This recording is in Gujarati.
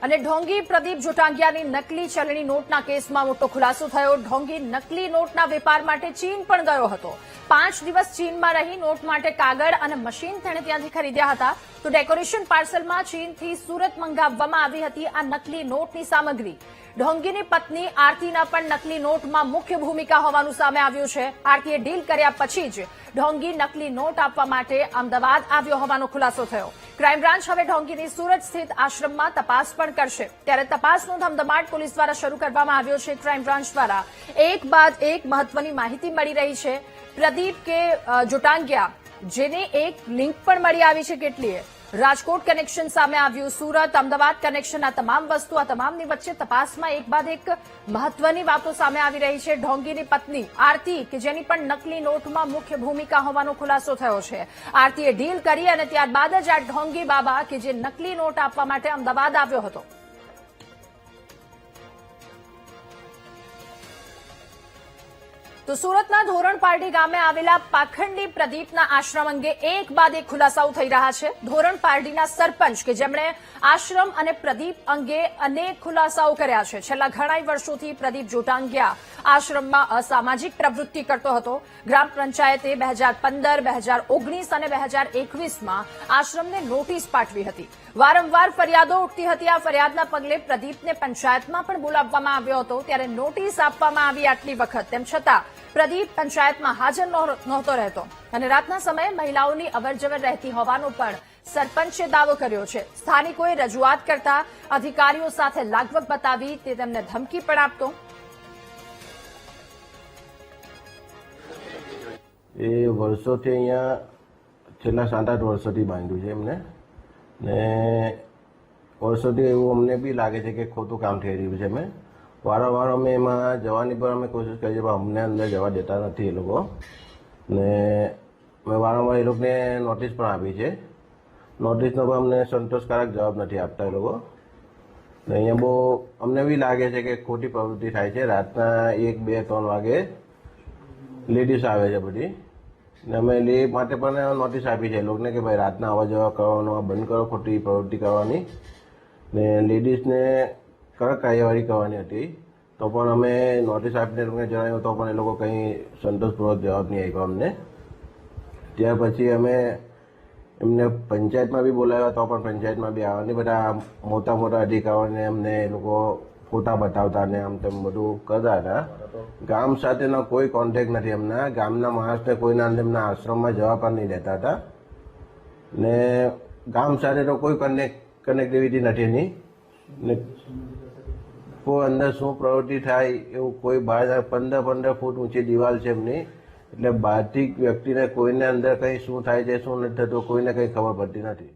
અને ઢોંગી પ્રદીપ જોટાંગિયાની નકલી ચલણી નોટના કેસમાં મોટો ખુલાસો થયો। ઢોંગી નકલી નોટના વેપાર માટે ચીન પણ ગયો હતો। 5 દિવસ ચીનમાં રહી નોટ માટે કાગળ અને મશીન તેણે ત્યાંથી ખરીદ્યા હતા। તો ડેકોરેશન પાર્સલમાં ચીનથી સુરત મંગાવવામાં આવી હતી આ નકલી નોટની સામગ્રી। ઢોંગીની પત્ની આરતીના પણ નકલી નોટમાં મુખ્ય ભૂમિકા હોવાનું સામે આવ્યું છે। આરતીએ ડીલ કર્યા પછી જ ઢોંગી નકલી નોટ આપવા માટે અમદાવાદ આવ્યો હોવાનો ખુલાસો થયો। ક્રાઇમ બ્રાન્ચ હવે ઢોંગીની સુરત સ્થિત આશ્રમમાં તપાસ પણ કરશે। ત્યારે તપાસનો ધમધમાટ પોલીસ દ્વારા શરૂ કરવામાં આવ્યો છે। ક્રાઇમ બ્રાન્ચ દ્વારા એક બાદ એક મહત્વની માહિતી મળી રહી છે। પ્રદીપ કે જોટાંગિયા જેને એક લિંક પણ મળી આવી છે કેટલીય। રાજકોટ કનેક્શન સામે આવ્યું, સુરત અમદાવાદ કનેક્શન, આ તમામ વસ્તુ, આ તમામની વચ્ચે તપાસમાં એક બાદ એક મહત્વની વાતો સામે આવી રહી છે। ઢોંગીની પત્ની આરતી કે જેની પણ નકલી નોટમાં મુખ્ય ભૂમિકા હોવાનો ખુલાસો થયો છે। આરતીએ ડીલ કરી અને ત્યારબાદ જ આ ઢોંગી બાબા કે જે નકલી નોટ આપવા માટે અમદાવાદ આવ્યો હતો। તો સુરતના ધોરણપારડી ગામે આવેલા પાખંડી પ્રદીપના આશ્રમ અંગે એક બાદ એક ખુલાસાઓ થઈ રહ્યા છે। ધોરણપારડીના સરપંચ કે જેમણે આશ્રમ અને પ્રદીપ અંગે અનેક ખુલાસાઓ કર્યા છે। છેલ્લા ઘણા વર્ષોથી પ્રદીપ જોટાંગિયા આશ્રમમાં અસામાજિક પ્રવૃત્તિ કરતો હતો। ગ્રામ પંચાયતે 2015, 2019 અને 2021માં આશ્રમને નોટિસ પાઠવી હતી। વારંવાર ફરિયાદો ઉઠતી હતી। આ ફરિયાદના પગલે પ્રદીપને પંચાયતમાં પણ બોલાવવામાં આવ્યો હતો। ત્યારે નોટિસ આપવામાં આવી આટલી વખત, તેમ છતાં પ્રદીપ પંચાયતમાં હાજર નહોતો રહેતો અને રાતના સમયે મહિલાઓની અવરજવર રહેતી હોવાનો પણ સરપંચે દાવો કર્યો છે। સ્થાનિકોએ રજૂઆત કરતા અધિકારીઓ સાથે લાગવગ બતાવી તે તેમને ધમકી પણ આપતો। એ વર્ષોથી અહીંયા છેલ્લા 7-8 વર્ષોથી બાંધ્યું છે એમને, ને વર્ષોથી એવું અમને બી લાગે છે કે ખોટું કામ થઈ રહ્યું છે। મેં વારંવાર અમે એમાં જવાની પણ અમે કોશિશ કરીએ પણ અમને અંદર જવા દેતા નથી એ લોકો, ને મેં વારંવાર એ લોકોને નોટિસ પણ આપી છે। નોટિસનો પણ અમને સંતોષકારક જવાબ નથી આપતા એ લોકો, ને અહીંયા બહુ અમને બી લાગે છે કે ખોટી પ્રવૃત્તિ થાય છે। રાતના 1, 2, 3 વાગે લેડીઝ આવે છે બધી, ને અમે એ માટે પણ નોટિસ આપી છે એ લોકોને કે ભાઈ રાતના આવવા જવા કરવાનું બંધ કરો, ખોટી પ્રવૃત્તિ કરવાની, ને લેડીઝને કડક કાર્યવાહી કરવાની હતી। તો પણ અમે નોટિસ આપીને એ લોકોને જણાવ્યું તો પણ એ લોકો કંઈ સંતોષપૂર્વક જવાબ નહીં આપ્યો અમને। ત્યાર પછી અમે એમને પંચાયતમાં બી બોલાવ્યા તો પણ પંચાયતમાં બી આવવાની બધા મોટા મોટા અધિકારીઓને અમને એ લોકો ફોટા બતાવતા ને આમ તેમ બધું કરતા હતા। ગામ સાથેનો કોઈ કોન્ટેક્ટ નથી એમના, ગામના માણસને કોઈના એમના આશ્રમમાં જવા પણ નહીં દેતા હતા, ને ગામ સાથે તો કોઈ કનેક્ટિવિટી નથી એની, ને કોઈ અંદર શું પ્રવૃત્તિ થાય એવું કોઈ બહાર 15 ફૂટ ઊંચી દિવાલ છે એમની, એટલે બહારથી વ્યક્તિને કોઈને અંદર કંઈ શું થાય છે શું નથી થતું કોઈને કંઈ ખબર પડતી નથી।